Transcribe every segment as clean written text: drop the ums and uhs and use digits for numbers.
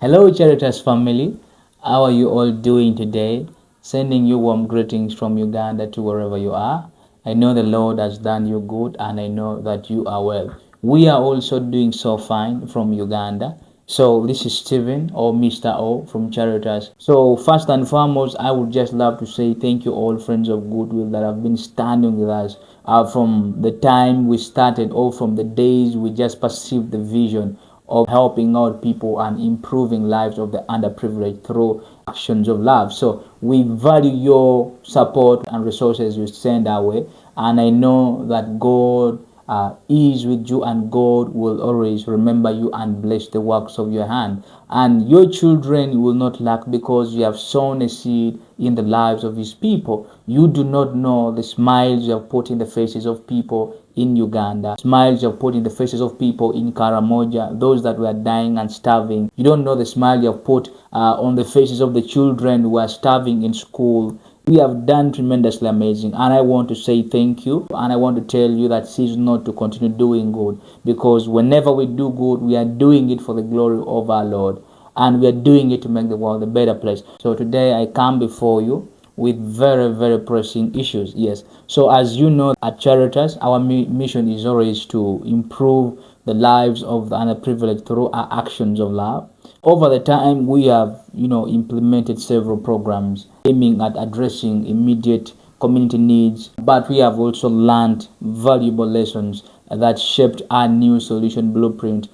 Hello, Charitas family. How are you all doing today? Sending you warm greetings from Uganda to wherever you are. I know the Lord has done you good and I know that you are well. We are also doing so fine from Uganda. So, this is Stephen or Mr. O from Charitas. So, first and foremost, I would just love to say thank you, all friends of goodwill that have been standing with us from the time we started or from the days we just perceived the vision of helping out people and improving lives of the underprivileged through actions of love. So we value your support and resources you send our way, and I know that God is with you, and God will always remember you and bless the works of your hand. And your children will not lack because you have sown a seed in the lives of His people. You do not know the smiles you have put in the faces of people in Uganda, smiles you have put in the faces of people in Karamoja, those that were dying and starving. You don't know the smile you have put on the faces of the children who are starving in school. We have done tremendously amazing, and I want to say thank you, and I want to tell you that cease not to continue doing good, because whenever we do good, we are doing it for the glory of our Lord, and we are doing it to make the world a better place. So today I come before you with very pressing issues. Yes, so as you know, at Charitas our mission is always to improve the lives of the underprivileged through our actions of love. Over the time we have implemented several programs aiming at addressing immediate community needs, but we have also learned valuable lessons that shaped our new solution blueprint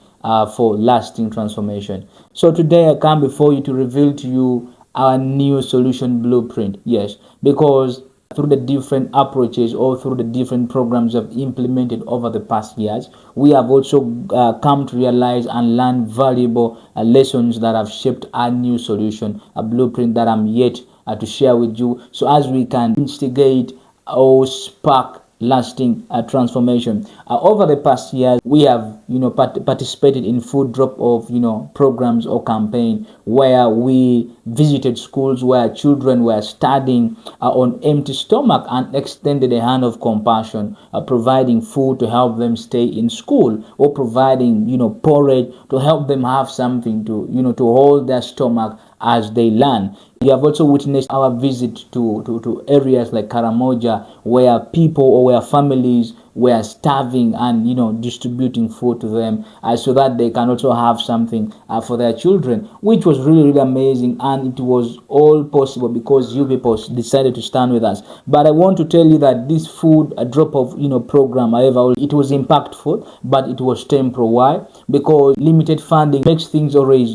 for lasting transformation. So today I come before you to reveal to you our new solution blueprint. Yes, because through the different approaches or through the different programs we've implemented over the past years, we have also come to realize and learn valuable lessons that have shaped our new solution, a blueprint that I'm yet to share with you, so as we can instigate or spark lasting transformation. Over the past years, we have participated in food drop of programs or campaign where we visited schools where children were studying on empty stomach and extended a hand of compassion, providing food to help them stay in school, or providing porridge to help them have something to hold their stomach as they learn. You have also witnessed our visit to areas like Karamoja, where people or where families were starving and distributing food to them so that they can also have something for their children, which was really amazing. And it was all possible because you people decided to stand with us. But I want to tell you that this food a drop of program, however, it was impactful, but it was temporal. Why? Because limited funding makes things always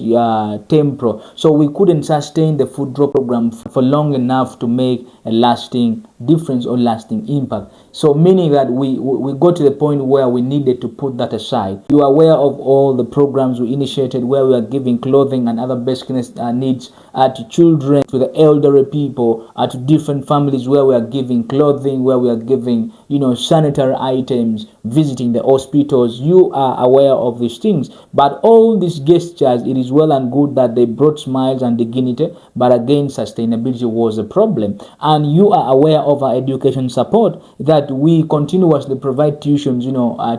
temporal, so we couldn't sustain the food drop program for long enough to make a lasting difference or lasting impact. So meaning that we got to the point where we needed to put that aside. You are aware of all the programs we initiated where we are giving clothing and other basic needs to children, to the elderly people, to different families, where we are giving clothing, where we are giving sanitary items, visiting the hospitals. You are aware of these things. But all these gestures, it is well and good that they brought smiles and dignity, but again, sustainability was a problem. And you are aware of our education support, that we continuously provide tuitions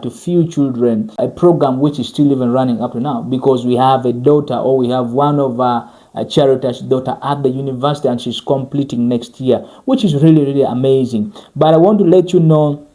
to few children, a program which is still even running up to now, because we have a daughter, or we have one of our Charitas daughter at the university, and she's completing next year, which is really amazing. But I want to let you know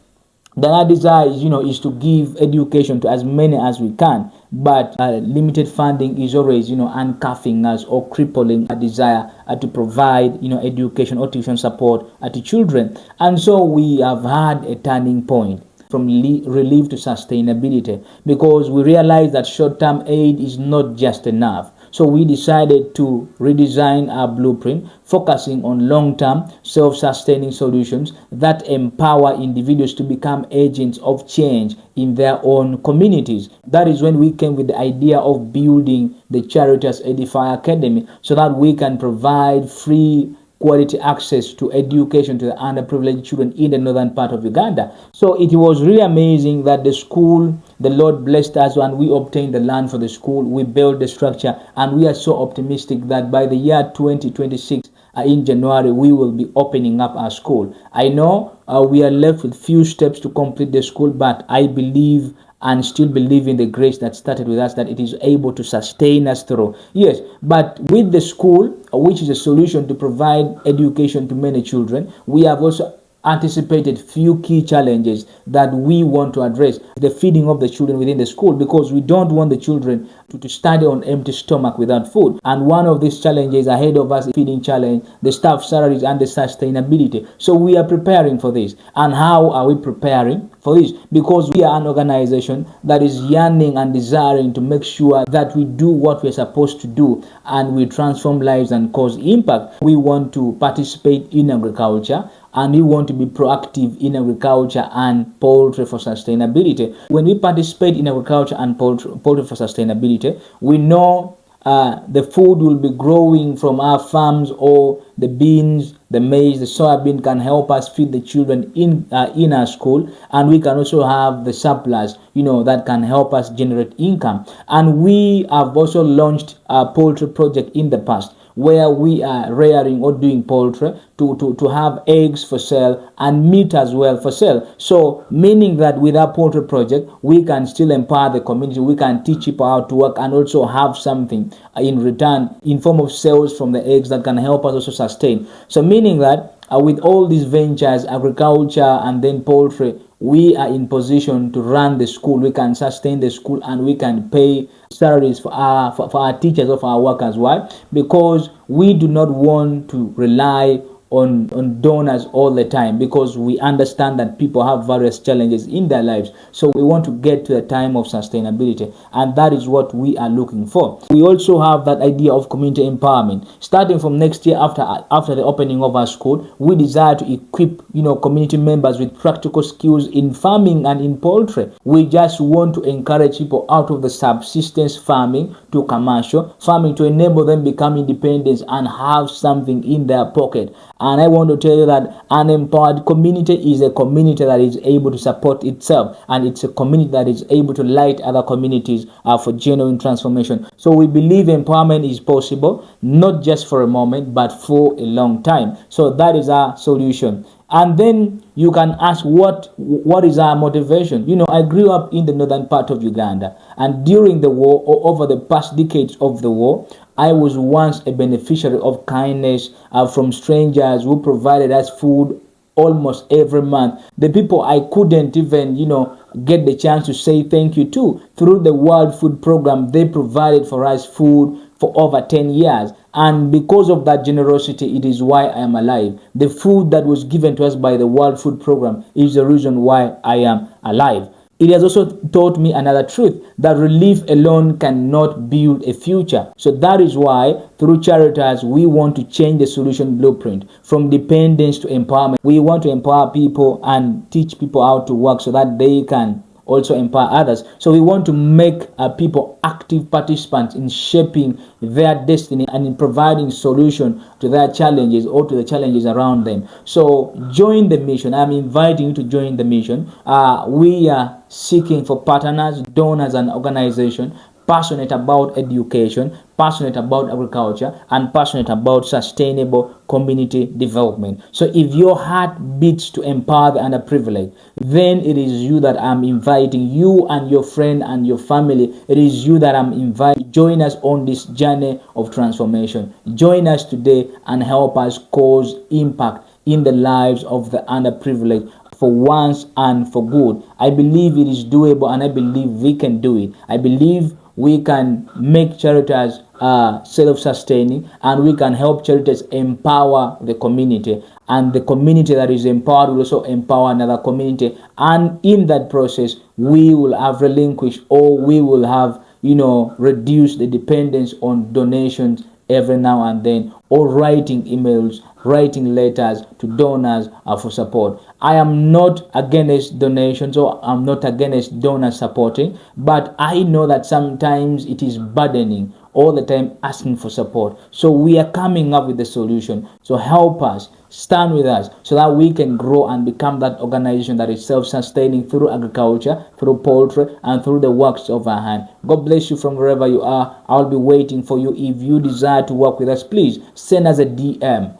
that our desire is to give education to as many as we can, but limited funding is always uncuffing us or crippling our desire to provide education or tuition support to children. And so we have had a turning point from relief to sustainability, because we realize that short-term aid is not just enough. So we decided to redesign our blueprint, focusing on long-term, self-sustaining solutions that empower individuals to become agents of change in their own communities. That is when we came with the idea of building the Charitas Edify Academy, so that we can provide free quality access to education to the underprivileged children in the northern part of Uganda. So it was really amazing that the school, the Lord blessed us and we obtained the land for the school. We built the structure, and we are so optimistic that by the year 2026, in January, we will be opening up our school. I know we are left with few steps to complete the school, but I believe and still believe in the grace that started with us, that it is able to sustain us through. Yes, but with the school, which is a solution to provide education to many children, we have also anticipated few key challenges that we want to address. The feeding of the children within the school, because we don't want the children to study on empty stomach without food. And one of these challenges ahead of us is feeding challenge, the staff salaries and the sustainability. So we are preparing for this. And how are we preparing for this? Because we are an organization that is yearning and desiring to make sure that we do what we're supposed to do and we transform lives and cause impact. We want to participate in agriculture, and we want to be proactive in agriculture and poultry for sustainability. When we participate in agriculture and poultry for sustainability, we know the food will be growing from our farms, or the beans, the maize, the soybean can help us feed the children in our school, and we can also have the surplus, that can help us generate income. And we have also launched a poultry project in the past, where we are rearing or doing poultry to have eggs for sale and meat as well for sale. So meaning that with our poultry project, we can still empower the community, we can teach people how to work, and also have something in return in form of sales from the eggs that can help us also sustain. So meaning that with all these ventures, agriculture and then poultry, we are in position to run the school, we can sustain the school, and we can pay salaries for our teachers or for our workers. Why? Because we do not want to rely on donors all the time, because we understand that people have various challenges in their lives. So we want to get to the time of sustainability, and that is what we are looking for. We also have that idea of community empowerment. Starting from next year, after the opening of our school, we desire to equip community members with practical skills in farming and in poultry. We just want to encourage people out of the subsistence farming to commercial farming, to enable them become independent and have something in their pocket. And I want to tell you that an empowered community is a community that is able to support itself, and it's a community that is able to light other communities for genuine transformation. So we believe empowerment is possible, not just for a moment, but for a long time. So that is our solution. And then you can ask, what is our motivation? I grew up in the northern part of Uganda, and during the war, or over the past decades of the war, I was once a beneficiary of kindness from strangers who provided us food almost every month. The people I couldn't even, get the chance to say thank you to. Through the World Food Program, they provided for us food for over 10 years. And because of that generosity, it is why I am alive. The food that was given to us by the World Food Program is the reason why I am alive. It has also taught me another truth, that relief alone cannot build a future. So that is why through Charitas, we want to change the solution blueprint from dependence to empowerment. We want to empower people and teach people how to work so that they can also empower others. So we want to make people active participants in shaping their destiny and in providing solution to their challenges or to the challenges around them. So join the mission. I'm inviting you to join the mission. We are seeking for partners, donors, and organizations passionate about education, passionate about agriculture, and passionate about sustainable community development. So if your heart beats to empower the underprivileged, then it is you that I'm inviting, you and your friend and your family. It is you that I'm inviting. Join us on this journey of transformation. Join us today and help us cause impact in the lives of the underprivileged for once and for good. I believe it is doable, and I believe we can do it. I believe we can make Charitas self-sustaining, and we can help Charitas empower the community, and the community that is empowered will also empower another community, and in that process we will have relinquished, or we will have reduced the dependence on donations every now and then, or writing emails, writing letters to donors for support. I am not against donations, or I'm not against donor supporting, but I know that sometimes it is burdening all the time asking for support. So we are coming up with a solution. So help us, stand with us, so that we can grow and become that organization that is self-sustaining through agriculture, through poultry, and through the works of our hand. God bless you from wherever you are. I'll be waiting for you. If you desire to work with us, please send us a DM.